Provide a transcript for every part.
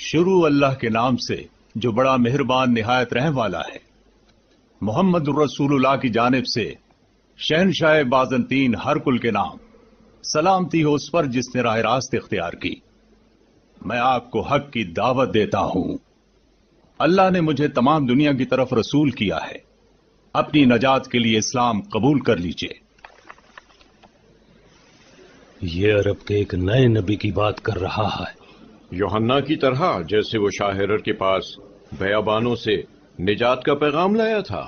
شروع اللہ کے نام سے جو بڑا مہربان نہایت رحم والا ہے۔ محمد الرسول اللہ کی جانب سے شہنشاہ بازنطین ہر کل کے نام سلامتی ہو اس پر جس نے راہ راست اختیار کی۔ میں آپ کو حق کی دعوت دیتا ہوں۔ اللہ نے مجھے تمام دنیا کی طرف رسول کیا ہے، اپنی نجات کے لیے اسلام قبول کر لیجئے۔ یہ عرب کے ایک نئے نبی کی بات کر رہا ہے، یوحنا کی طرح جیسے وہ شاہ ہرر کے پاس بیابانوں سے نجات کا پیغام لایا تھا۔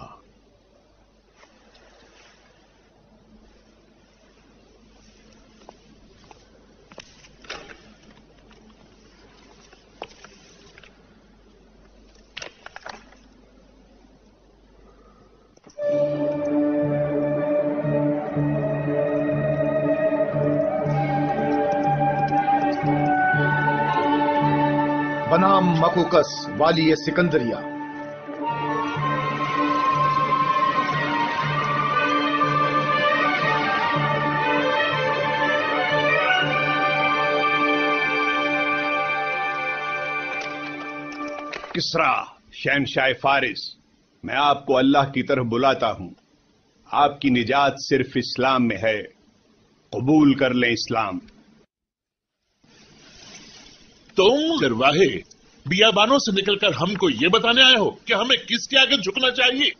بنام مکوکس والی سکندریہ۔ کسرا شہنشاہ فارس، میں آپ کو اللہ کی طرف بلاتا ہوں۔ آپ کی نجات صرف اسلام میں ہے، قبول کر لیں اسلام۔ تم گرواہے بیابانوں سے نکل کر ہم کو یہ بتانے آئے ہو کہ ہمیں کس کے آگے جھکنا چاہیے؟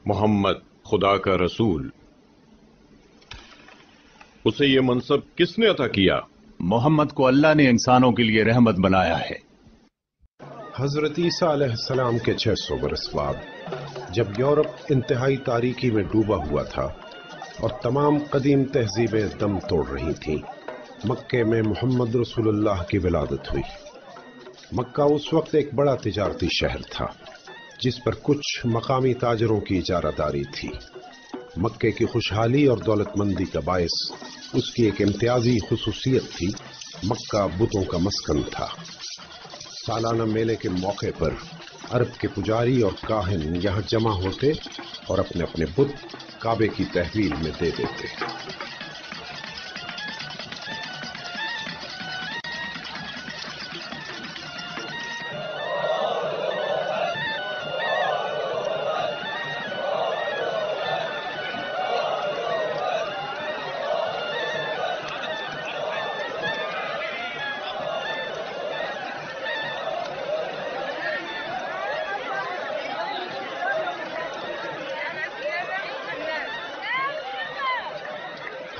محمد خدا کا رسول، اسے یہ منصب کس نے عطا کیا؟ محمد کو اللہ نے انسانوں کے لیے رحمت بنایا ہے۔ حضرت عیسیٰ علیہ السلام کے 600 برس بعد جب یورپ انتہائی تاریکی میں ڈوبا ہوا تھا اور تمام قدیم تہذیبیں دم توڑ رہی تھیں، مکے میں محمد رسول اللہ کی ولادت ہوئی۔ مکہ اس وقت ایک بڑا تجارتی شہر تھا جس پر کچھ مقامی تاجروں کی اجارہ داری تھی۔ مکے کی خوشحالی اور دولت مندی کا باعث اس کی ایک امتیازی خصوصیت تھی، مکہ بتوں کا مسکن تھا۔ سالانہ میلے کے موقع پر عرب کے پجاری اور کاہن یہاں جمع ہوتے اور اپنے اپنے بت کعبے کی تحویل میں دے دیتے۔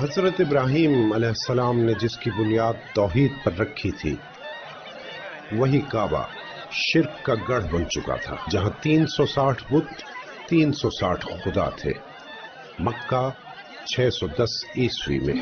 حضرت ابراہیم علیہ السلام نے جس کی بنیاد توحید پر رکھی تھی، وہی کعبہ شرک کا گڑھ بن چکا تھا، جہاں 360 بت 360 خدا تھے۔ مکہ 610 عیسوی میں۔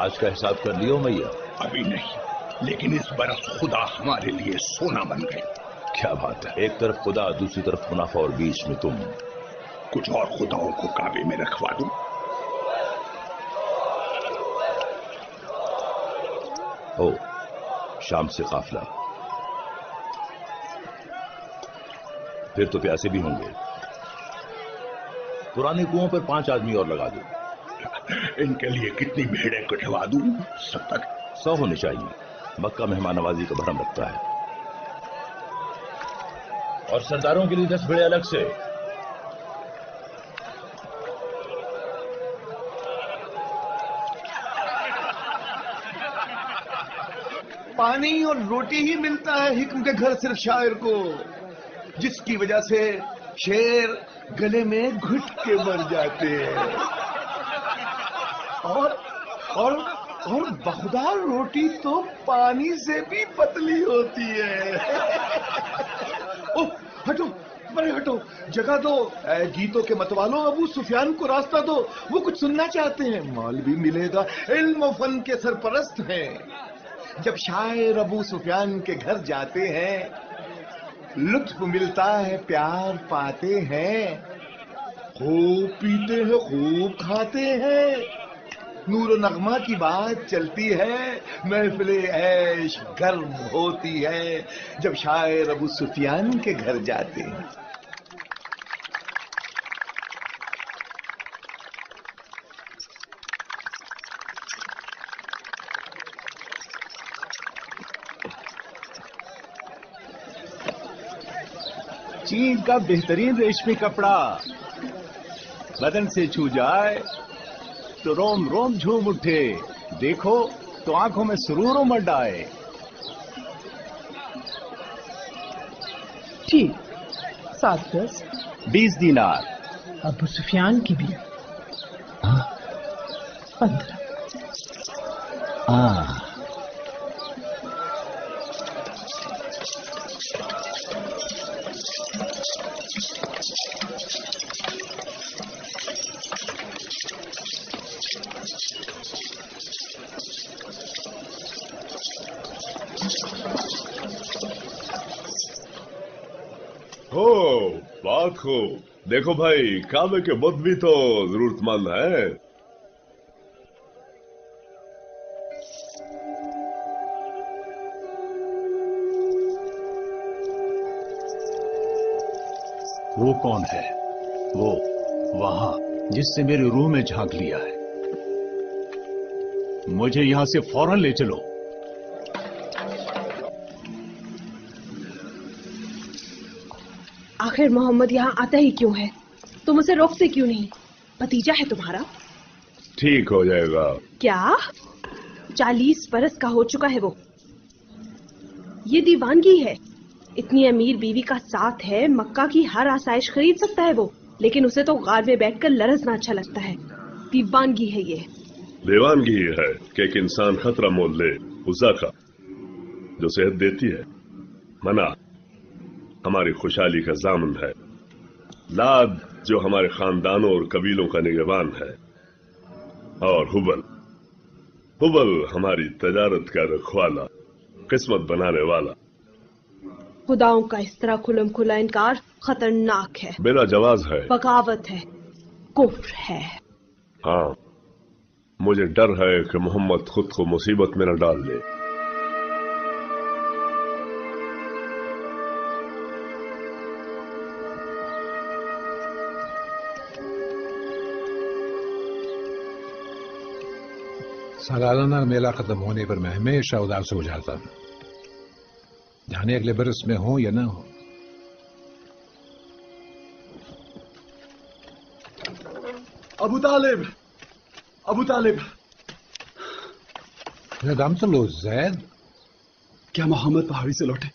آج کا حساب کر لیو میاں؟ ابھی نہیں، لیکن اس برس خدا ہمارے لیے سونا بن گئے۔ کیا بات ہے، ایک طرف خدا دوسری طرف منافع اور بیچ میں تم۔ کچھ اور خداؤں کو کعبے میں رکھوا دوں۔ ہو شام سے قافلہ، پھر تو پیاسے بھی ہوں گے۔ پرانے کنووں پر 5 آدمی اور لگا دو۔ ان کے لیے کتنی بھیڑیں کٹوا دوں؟ 100 ہونے چاہیے۔ مکہ مہمان نوازی کا بھرم رکھتا ہے۔ اور سرداروں کے لیے 10 بھیڑیں الگ سے۔ پانی اور روٹی ہی ملتا ہے حکم کے گھر صرف شاعر کو، جس کی وجہ سے شیر گلے میں گھٹ کے مر جاتے ہیں۔ اور اور بخدا روٹی تو پانی سے بھی پتلی ہوتی ہے. اوہ ہٹو، بڑے ہٹو، جگہ دو. گیتوں کے متوالوں ابو سفیان کو راستہ دو، وہ کچھ سننا چاہتے ہیں. مال بھی ملے گا، علم و فن کے سرپرست ہیں. جب شاعر ابو سفیان کے گھر جاتے ہیں لطف ملتا ہے، پیار پاتے ہیں، خوب پیتے ہیں، خوب کھاتے ہیں، نور و نغمہ کی بات چلتی ہے، محفل عیش گرم ہوتی ہے جب شاعر ابو سفیان کے گھر جاتے ہیں. چین کا بہترین ریشمی کپڑا بدن سے چھو جائے تو روم روم جھوم اٹھے، دیکھو تو آنکھوں میں سرور امڈ آئے. ٹھیک، 7 گز 20 دینار. ابو سفیان کی بھی 15. بات ہو، دیکھو بھائی، کعبے کے بت بھی تو ضرورت مند ہے. وہ کون ہے؟ وہ وہاں جس سے میری روح میں جھانک لیا ہے. مجھے یہاں سے فوراً لے چلو. آخر محمد یہاں آتا ہی کیوں ہے؟ تم اسے روکتے کیوں نہیں؟ بھتیجا ہے تمہارا. ٹھیک ہو جائے گا. کیا 40 برس کا ہو چکا ہے وہ؟ یہ دیوانگی ہے. اتنی امیر بیوی کا ساتھ ہے، مکہ کی ہر آسائش خرید سکتا ہے وہ، لیکن اسے تو غار میں بیٹھ کر لرزنا اچھا لگتا ہے. دیوانگی ہے یہ. دیوانگی ہی ہے کہ ایک انسان خطرہ مول لے عزا کا جو صحت دیتی ہے. منع ہماری خوشحالی کا ضامن ہے. لاد جو ہمارے خاندانوں اور قبیلوں کا نگہبان ہے. اور حبل ہماری تجارت کا رکھوالا، قسمت بنانے والا. خداؤں کا اس طرح کھلم کھلا انکار خطرناک ہے، بلا جواز ہے، بغاوت ہے، کفر ہے. ہاں، مجھے ڈر ہے کہ محمد خود کو مصیبت میں نہ ڈال لے. سالانہ میلہ ختم ہونے پر میں ہمیشہ اداس ہو جاتا ہوں، جانے اگلے برس میں ہوں یا نہ ہوں. ابو طالب میرا دام تو لو زید. کیا محمد پہاڑی سے لوٹے؟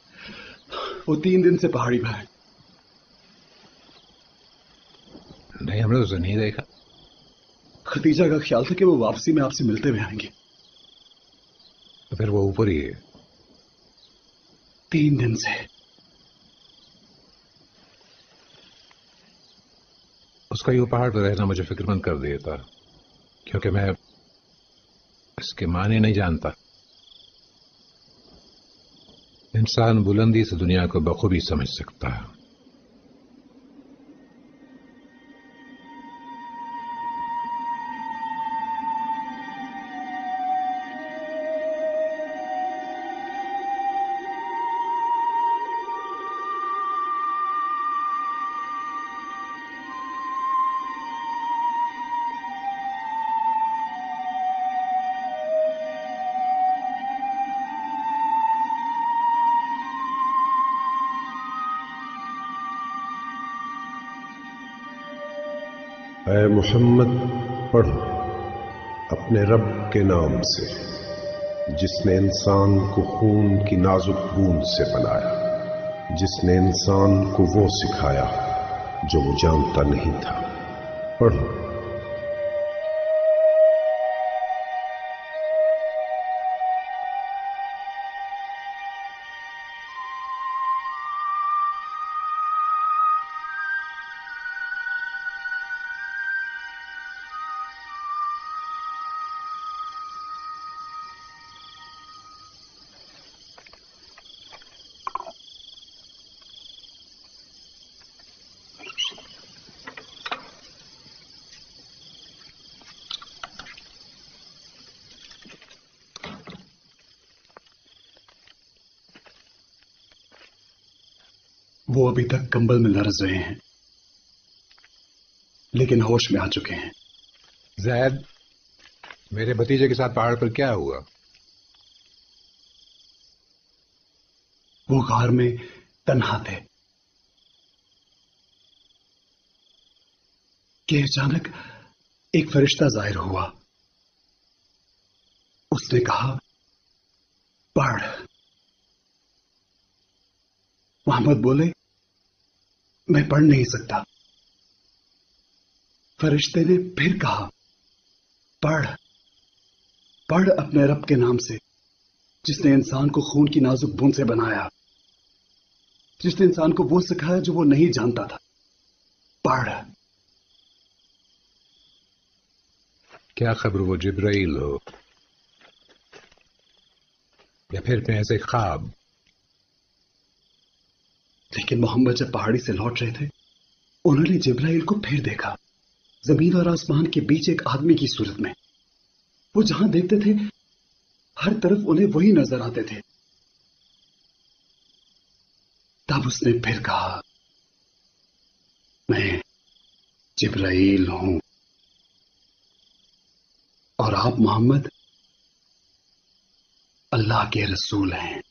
وہ 3 دن سے پہاڑی پہ ہے. نہیں، ہم نے اسے نہیں دیکھا. ختیجہ کا خیال تھا کہ وہ واپسی میں آپ سے ملتے ہوئے آئیں گے. تو پھر وہ اوپر ہی ہے. 3 دن سے. اس کا یہ پہاڑ پہ رہنا مجھے فکر مند کر دیتا، کیونکہ میں اس کے معنی نہیں جانتا. انسان بلندی سے دنیا کو بخوبی سمجھ سکتا ہے. اے محمد پڑھو اپنے رب کے نام سے جس نے انسان کو خون کی نازک بوند سے بنایا، جس نے انسان کو وہ سکھایا جو وہ جانتا نہیں تھا. پڑھو. वो अभी तक कंबल में लरज रहे हैं, लेकिन होश में आ चुके हैं। जैद, मेरे भतीजे के साथ पहाड़ पर क्या हुआ? वो गार में तन्हा थे कि अचानक एक फरिश्ता जाहिर हुआ। उसने कहा, पढ़। मोहम्मद बोले, मैं पढ़ नहीं सकता। फरिश्ते ने फिर कहा, पढ़, पढ़ अपने रब के नाम से, जिसने इंसान को खून की नाजुक बूंद से बनाया, जिसने इंसान को वो सिखाया जो वो नहीं जानता था। पढ़। क्या खबर वो जिब्राइल हो या फिर महज एक ख्वाब? लेकिन मोहम्मद जब पहाड़ी से लौट रहे थे, उन्होंने जिब्राइल को फिर देखा, जमीन और आसमान के बीच एक आदमी की सूरत में। वो जहां देखते थे हर तरफ उन्हें वही नजर आते थे। तब उसने फिर कहा, मैं जिब्राइल हूं और आप मोहम्मद अल्लाह के रसूल हैं।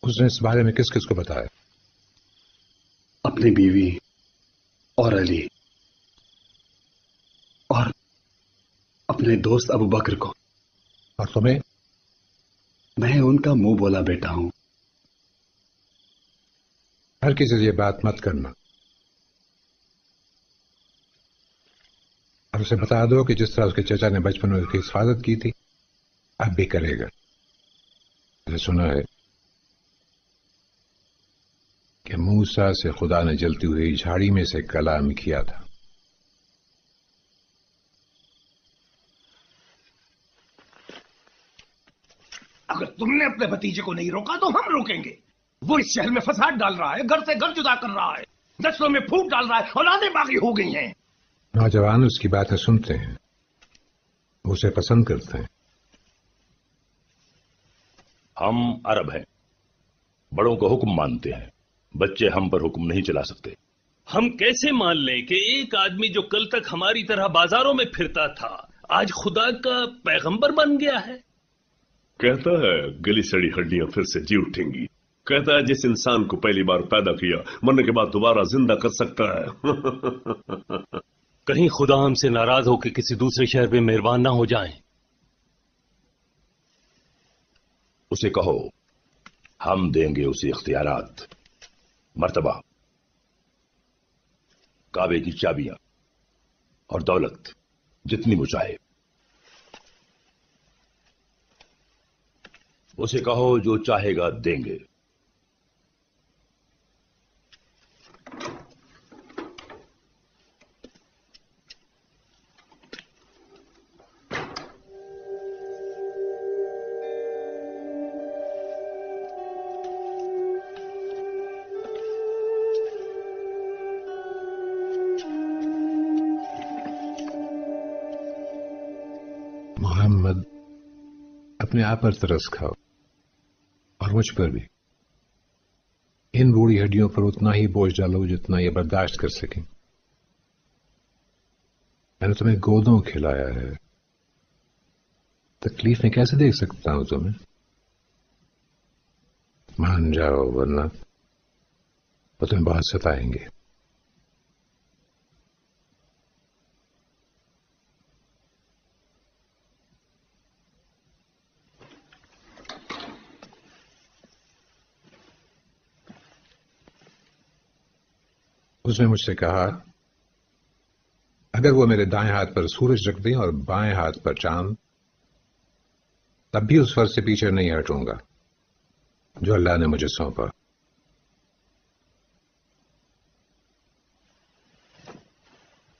उसने इस बारे में किस किस को बताया? अपनी बीवी और अली और अपने दोस्त अबू बकर को। और तुम्हें? मैं उनका मुंह बोला बेटा हूं। हर किसी से ये बात मत करना और उसे बता दो कि जिस तरह उसके चचा ने बचपन में उसकी हिफाजत की थी, अब भी करेगा। मैंने सुना है कि मूसा से खुदा ने जलती हुई झाड़ी में से कलाम किया था। अगर तुमने अपने भतीजे को नहीं रोका तो हम रोकेंगे। वो इस शहर में फसाद डाल रहा है, घर से घर जुदा कर रहा है, नस्लों में फूट डाल रहा है, औलादें बागी हो गई हैं। नौजवान उसकी बातें सुनते हैं, उसे पसंद करते हैं। हम अरब हैं, बड़ों को हुक्म मानते हैं, बच्चे हम पर हुक्म नहीं चला सकते। हम कैसे मान लें कि एक आदमी जो कल तक हमारी तरह बाजारों में फिरता था, आज खुदा का पैगंबर बन गया है? कहता है गली सड़ी हड्डियां फिर से जी उठेंगी। कहता है जिस इंसान को पहली बार पैदा किया, मरने के बाद दोबारा जिंदा कर सकता है। कहीं खुदा हमसे नाराज होकर किसी दूसरे शहर पे मेहरबान ना हो जाएं। उसे कहो हम देंगे उसे इख्तियारात, मर्तबा, काबे की चाबियां और दौलत जितनी वो चाहे। उसे कहो जो चाहेगा देंगे। मोहम्मद, अपने आप पर तरस खाओ और मुझ पर भी। इन बूढ़ी हड्डियों पर उतना ही बोझ डालो जितना ये बर्दाश्त कर सकें। मैंने तुम्हें गोदों खिलाया है, तकलीफ में कैसे देख सकता हूं तुम्हें? मान जाओ वरना वो तुम्हें बहुत सताएंगे। उसने मुझसे कहा, अगर वो मेरे दाएं हाथ पर सूरज रख दें और बाएं हाथ पर चांद, तब भी उस फर्ज से पीछे नहीं हटूंगा जो अल्लाह ने मुझे सौंपा।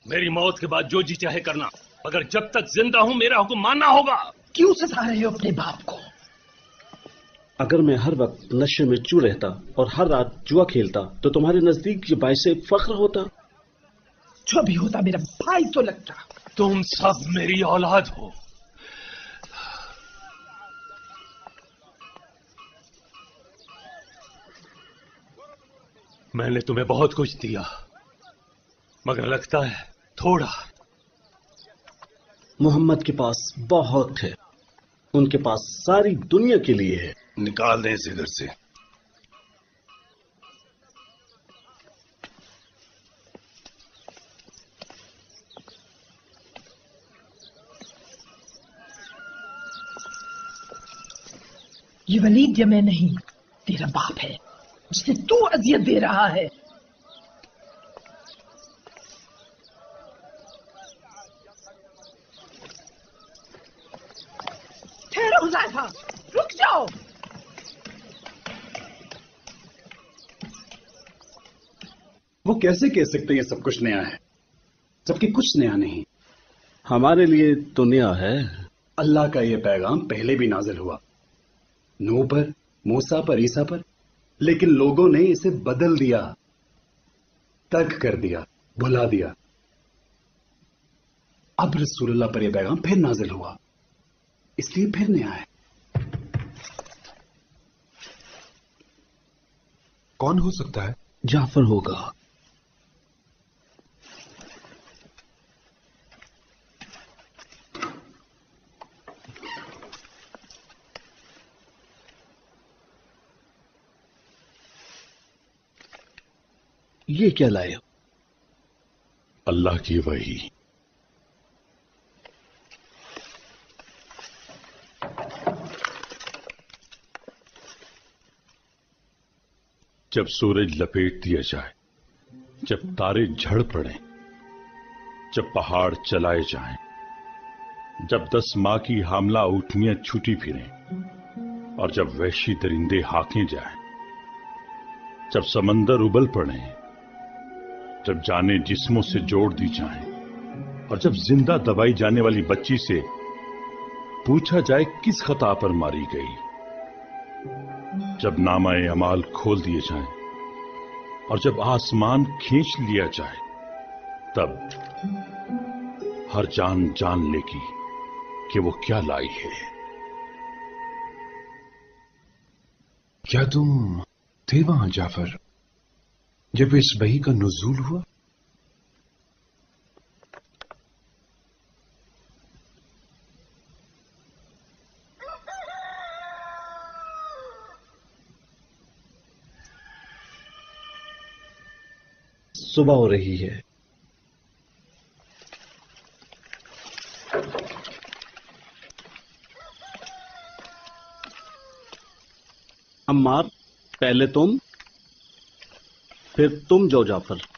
मेरी मौत के बाद जो जी चाहे करना, मगर जब तक जिंदा हूं मेरा हुक्म मानना होगा। क्यों सता रहे हो अपने बाप को? अगर मैं हर वक्त नशे में चूर रहता और हर रात जुआ खेलता तो तुम्हारे नजदीक ये बाइस फख्र होता। जो भी होता मेरा भाई तो लगता। तुम सब मेरी औलाद हो। میں نے تمہیں بہت کچھ دیا مگر لگتا ہے تھوڑا. محمد کے پاس بہت ہے. ان کے پاس ساری دنیا کے لیے ہے. نکال دیں اسے ادھر سے. یہ ولید یا میں نہیں، تیرا باپ ہے جسے تو اذیت دے رہا ہے. ٹھہرو حذیفہ، رک جاؤ. وہ کیسے کہہ سکتے یہ سب کچھ نیا ہے جبکہ کچھ نیا نہیں؟ ہمارے لیے تو نیا ہے. اللہ کا یہ پیغام پہلے بھی نازل ہوا، نوح پر، موسیٰ پر، عیسیٰ پر، لیکن لوگوں نے اسے بدل دیا، ترک کر دیا، بھلا دیا. اب رسول اللہ پر یہ پیغام پھر نازل ہوا، اس لیے پھر نیا ہے. کون ہو سکتا ہے؟ جعفر ہوگا. یہ کیا لائے؟ اللہ کی وحی. جب سورج لپیٹ دیا جائے، جب تارے جھڑ پڑیں، جب پہاڑ چلائے جائیں، جب 10 ماہ کی حاملہ اونٹنیاں چھوٹی پھریں اور جب وحشی درندے ہاکیں جائیں، جب سمندر ابل پڑیں، جب جانیں جسموں سے جوڑ دی جائیں اور جب زندہ دبائی جانے والی بچی سے پوچھا جائے کس خطا پر ماری گئی، جب نامہ اعمال کھول دیے جائیں اور جب آسمان کھینچ لیا جائے، تب ہر جان جان لے گی کہ وہ کیا لائی ہے. کیا تم تھے وہاں جعفر جب اس وحی کا نزول ہوا؟ صبح ہو رہی ہے. عمار، پہلے تم، پھر تم جو جعفر.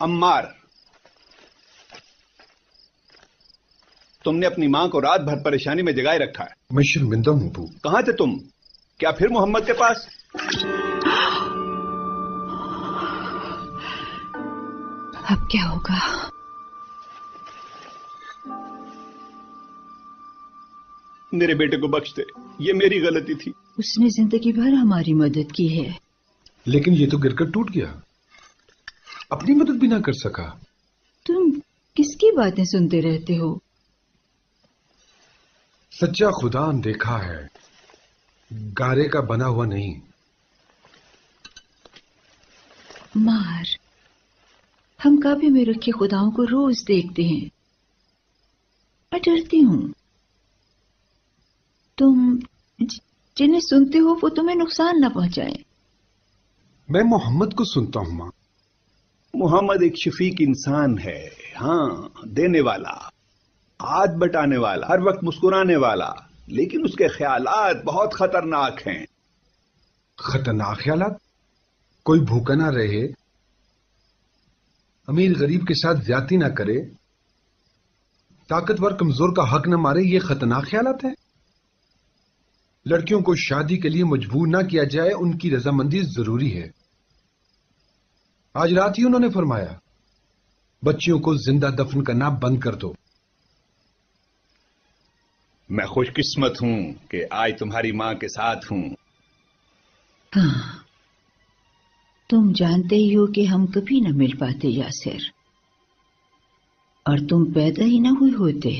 عمار، تم نے اپنی ماں کو رات بھر پریشانی میں جگائے رکھا ہے. میں شرمندہ ہوں ابو. کہاں تھے تم؟ کیا پھر محمد کے پاس؟ اب کیا ہوگا؟ میرے بیٹے کو بخش دے، یہ میری غلطی تھی. اس نے زندگی بھر ہماری مدد کی ہے. لیکن یہ تو گر کر ٹوٹ گیا، اپنی مدد بھی نہ کر سکا. تم کس کی باتیں سنتے رہتے ہو؟ سچا خدا دیکھا ہے، گارے کا بنا ہوا نہیں. مار، ہم کعبے میں رکھے خداؤں کو روز دیکھتے ہیں. میں ڈرتی ہوں تم جنہیں سنتے ہو وہ تمہیں نقصان نہ پہنچائیں. میں محمد کو سنتا ہوں ماں. मोहम्मद एक शफीक इंसान है, हाँ, देने वाला, हाथ बटाने वाला, हर वक्त मुस्कुराने वाला, लेकिन उसके ख्यालात बहुत खतरनाक हैं। खतरनाक ख्यालात? कोई भूखा ना रहे, अमीर गरीब के साथ ज्यादती ना करे, ताकतवर कमजोर का हक न मारे, ये खतरनाक ख्यालात है। लड़कियों को शादी के लिए मजबूर ना किया जाए, उनकी रजामंदी जरूरी है। आज रात ही उन्होंने फरमाया बच्चियों को जिंदा दफन करना बंद कर दो। मैं खुशकिस्मत हूं कि आज तुम्हारी मां के साथ हूं। हाँ, तुम जानते ही हो कि हम कभी न मिल पाते यासिर, और तुम पैदा ही ना हुए होते,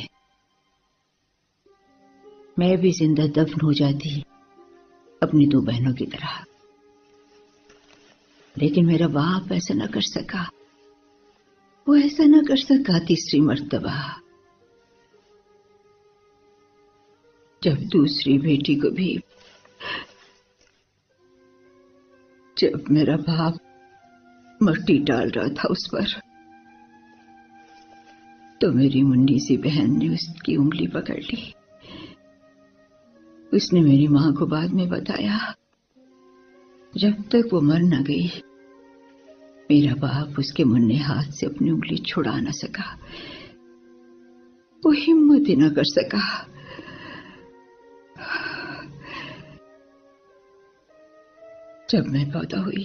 मैं भी जिंदा दफन हो जाती अपनी दो बहनों की तरह। लेकिन मेरा बाप ऐसा न कर सका, वो ऐसा न कर सका तीसरी मर्तबा। जब दूसरी बेटी को भी, जब मेरा बाप मट्टी डाल रहा था उस पर, तो मेरी मुन्नी सी बहन ने उसकी उंगली पकड़ ली। उसने मेरी मां को बाद में बताया, जब तक वो मर न गई मेरा बाप उसके मुन्ने हाथ से अपनी उंगली छुड़ा न सका, वो हिम्मत ही न कर सका। जब मैं पैदा हुई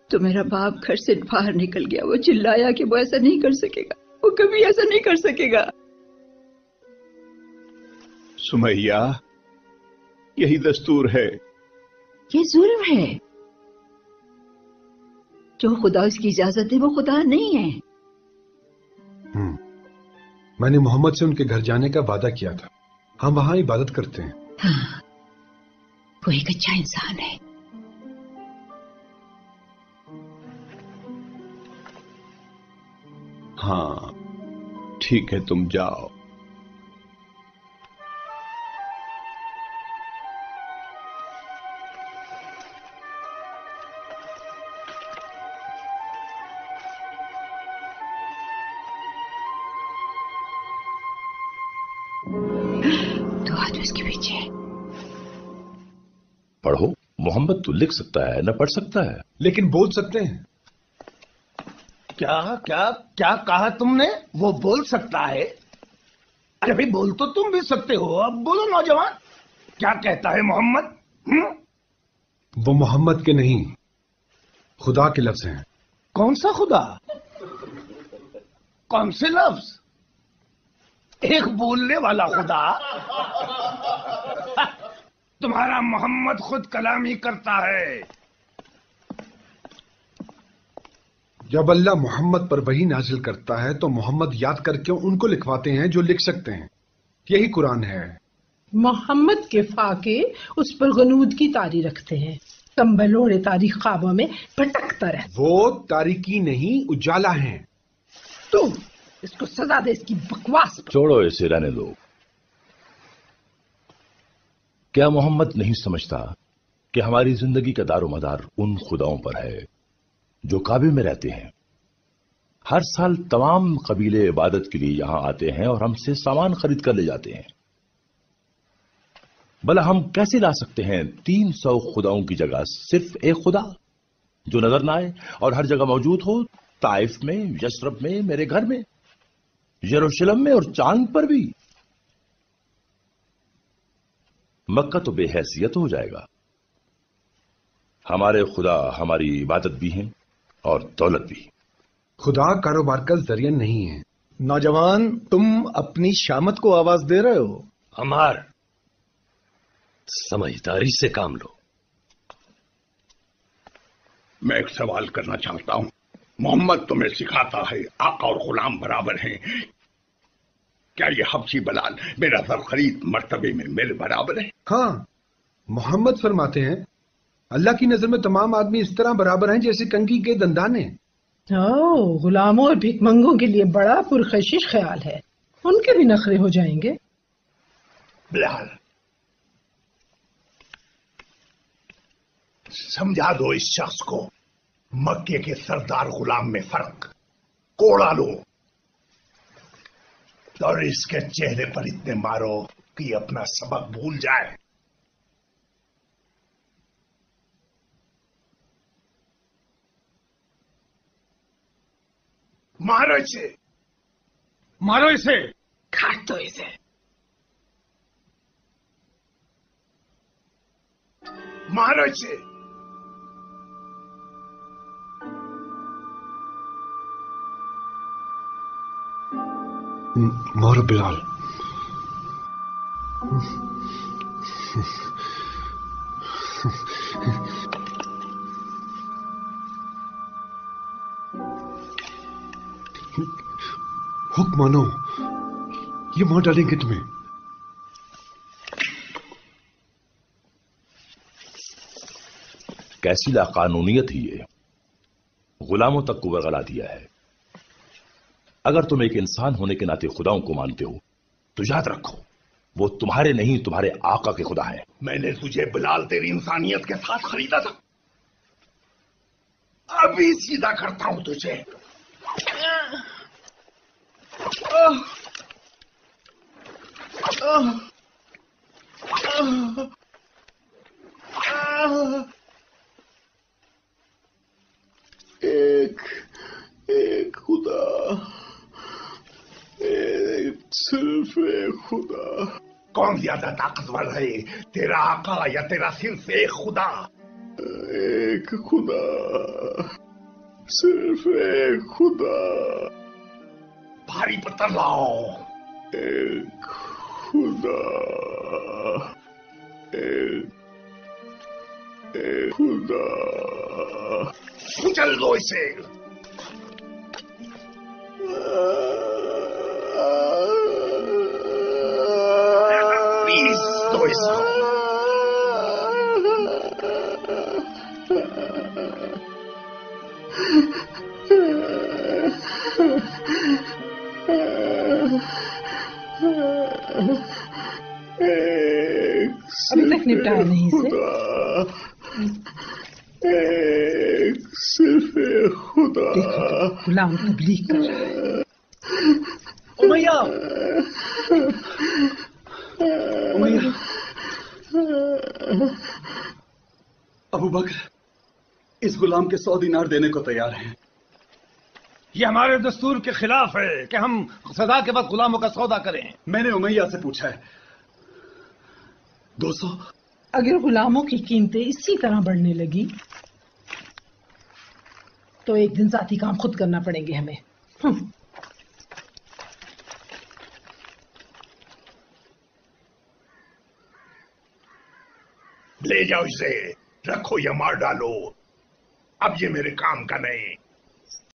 तो मेरा बाप घर से बाहर निकल गया। वो चिल्लाया कि वो ऐसा नहीं कर सकेगा, वो कभी ऐसा नहीं कर सकेगा। सुमैया, यही दस्तूर है। ये जुल्म है। जो खुदा उसकी इजाजत दे वो खुदा नहीं है। मैंने मोहम्मद से उनके घर जाने का वादा किया था, हम वहां इबादत करते हैं। हाँ, वो एक अच्छा इंसान है। हाँ ठीक है, तुम जाओ। तो हाथ उसके पीछे। पढ़ो, मोहम्मद तो लिख सकता है न पढ़ सकता है, लेकिन बोल सकते हैं। क्या क्या क्या कहा तुमने? वो बोल सकता है? अरे भाई, बोल तो तुम भी सकते हो। अब बोलो नौजवान, क्या कहता है मोहम्मद? वो मोहम्मद के नहीं, खुदा के लफ्ज हैं। कौन सा खुदा? कौन से लफ्ज? एक बोलने वाला खुदा? तुम्हारा मोहम्मद खुद कलामी करता है। जब अल्लाह मोहम्मद पर वही नाजिल करता है तो मोहम्मद याद करके उनको लिखवाते हैं जो लिख सकते हैं। यही कुरान है। मोहम्मद के फाके उस पर गनूद की तारी रखते हैं। कंबल ओढ़े तारीख ख्वाबों में भटकता रहता। वो तारीकी नहीं, उजाला है। तू इसको सजा दे इसकी बकवास पर। छोड़ो इसे, रहने दो। क्या मोहम्मद नहीं समझता कि हमारी जिंदगी का दारोमदार उन खुदाओं पर है जो काबे में रहते हैं? हर साल तमाम कबीले इबादत के लिए यहां आते हैं और हमसे सामान खरीद कर ले जाते हैं। भला हम कैसे ला सकते हैं 300 खुदाओं की जगह सिर्फ एक खुदा जो नजर ना आए और हर जगह मौजूद हो? ताइफ में, यशरब में, मेरे घर में, यरूशलेम में और चांद पर भी। मक्का तो बेहैसियत हो जाएगा। हमारे खुदा हमारी इबादत भी हैं और दौलत भी। खुदा कारोबार का जरिया नहीं है। नौजवान, तुम अपनी शामत को आवाज दे रहे हो? अमार, समझदारी से काम लो। मैं एक सवाल करना चाहता हूं। मोहम्मद तुम्हें सिखाता है आका और गुलाम बराबर हैं। क्या ये हबशी बलाल मेरा सर खरीद मर्तबे में मेरे बराबर है? हाँ, मोहम्मद फरमाते हैं अल्लाह की नजर में तमाम आदमी इस तरह बराबर हैं जैसे कंघी के दंदाने। गुलामों और भिखमंगों के लिए बड़ा पुरकशिश ख्याल है। उनके भी नखरे हो जाएंगे। बिलाल, समझा दो इस शख्स को। मक्के के सरदार गुलाम में फर्क कोड़ा लो और इसके चेहरे पर इतने मारो कि अपना सबक भूल जाए। मारो इसे, मारो इसे, काट दो इसे। मारो इसे। मारो बिलाल। हुक्म मानो, ये मार डालेंगे तुम्हें। कैसी लाकानूनियत ही ये, गुलामों तक को वर्गला दिया है। अगर तुम एक इंसान होने के नाते खुदाओं को मानते हो तो याद रखो वो तुम्हारे नहीं तुम्हारे आका के खुदा है। मैंने तुझे बिलाल तेरी इंसानियत के साथ खरीदा था, अभी सीधा करता हूं तुझे। एक खुदा, सिर्फ एक खुदा। कौन ज्यादा ताकतवर है, तेरा आका या तेरा सिर्फ एक खुदा? एक खुदा, सिर्फ एक खुदा। भारी पत्थर लाओ। एक खुदा, एक खुदा। कुचल दो इसे। प्लीज दो इसको। अभी तक निपटाया नहीं इसे। एक सिर्फ एक खुदा। गुलाम तबलीग कर रहा है। उमैया, उमैया, अबू बकर इस गुलाम के 100 दीनार देने को तैयार हैं। ये हमारे दस्तूर के खिलाफ है कि हम सदा के वक्त गुलामों का सौदा करें। मैंने उमैया से पूछा है, 200। अगर गुलामों की कीमतें इसी तरह बढ़ने लगी तो एक दिन जाती काम खुद करना पड़ेंगे हमें। ले जाओ इसे, रखो या मार डालो, अब ये मेरे काम का नहीं।